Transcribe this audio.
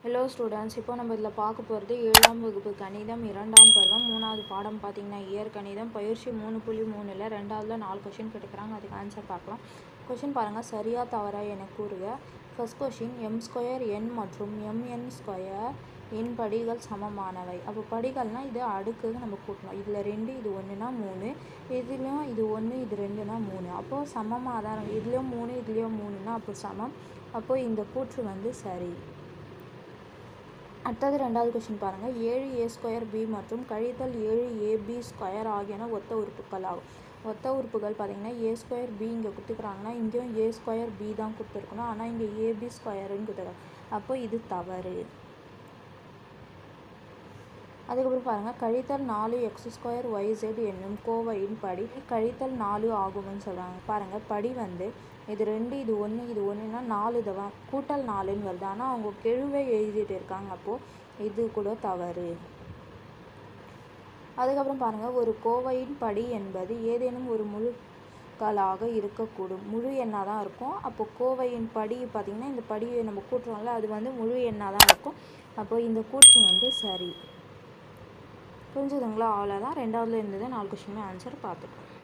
Hello students, இப்போ நம்ம இதில் பார்க்க போகிறது 7ஆம் வகுப்பு கணிதம் 2ஆம் பருவம் 3வது பாடம் பார்த்திங்கன்னா இயற்கணிதம் பயிற்சி 3.3ல் 2வதுல 4 கொஷின் கேட்டுக்கிறாங்க. அதுக்கு ஆன்சர் பார்க்கலாம். கொஷின் பாருங்கள், சரியா தவறா என கூறுக. ஃபர்ஸ்ட் கொஷின், m² n மற்றும் mn² இன் படிகள் சமமானவை. அப்போ படிகள்னால் இது அடுக்கு நம்ம கூட்டணும். இதில் 2 இது 1னா 3, இதுலேயும் இது 1 இது 2னா 3. அப்போது சமமாக தான் இருக்கும். இதுலேயும் 3 இதுலேயும் 3னா அப்போ சமம். அப்போது இந்த கூற்று வந்து சரி. அடுத்தது 2வது கொஷின் பாருங்கள், 7a² மற்றும் கழித்தல் 7ab² ஆகியன ஒத்த உறுப்புகள் ஆகும். ஒத்த உறுப்புகள் பார்த்திங்கன்னா a²b இங்கே கொடுத்துக்கிறாங்கன்னா இங்கேயும் a²b தான் கொடுத்துருக்கணும். ஆனால் இங்கே ab²ன்னு கொடுத்துருக்காங்க. அப்போ இது தவறு. அதுக்கப்புறம் பாருங்கள், கழித்தல் 4x² என்னும் கோவையின் படி கழித்தல் 4 ஆகும்னு சொல்கிறாங்க. பாருங்கள், படி வந்து இது 2 இது 1 இது 1னா 4 தான் கூட்டல் 4ன்னு வருது. ஆனால் அவங்க கெழுவை எழுதிட்டு இருக்காங்க. அப்போது இது கூட தவறு. அதுக்கப்புறம் பாருங்கள், ஒரு கோவையின் படி என்பது ஏதேனும் ஒரு முழுக்களாக இருக்கக்கூடும். முழு எண்ணாக தான் இருக்கும். அப்போது கோவையின் படி பார்த்திங்கன்னா இந்த படியை நம்ம கூட்டுறோம்ல, அது வந்து முழு எண்ணாக தான் இருக்கும். அப்போது இந்த கூற்று வந்து சரி. புரிஞ்சுதுங்களா? அவ்வளோதான். 2வதுல இருந்தது 4 கொஷினுமே ஆன்சர் பார்த்துக்கலாம்.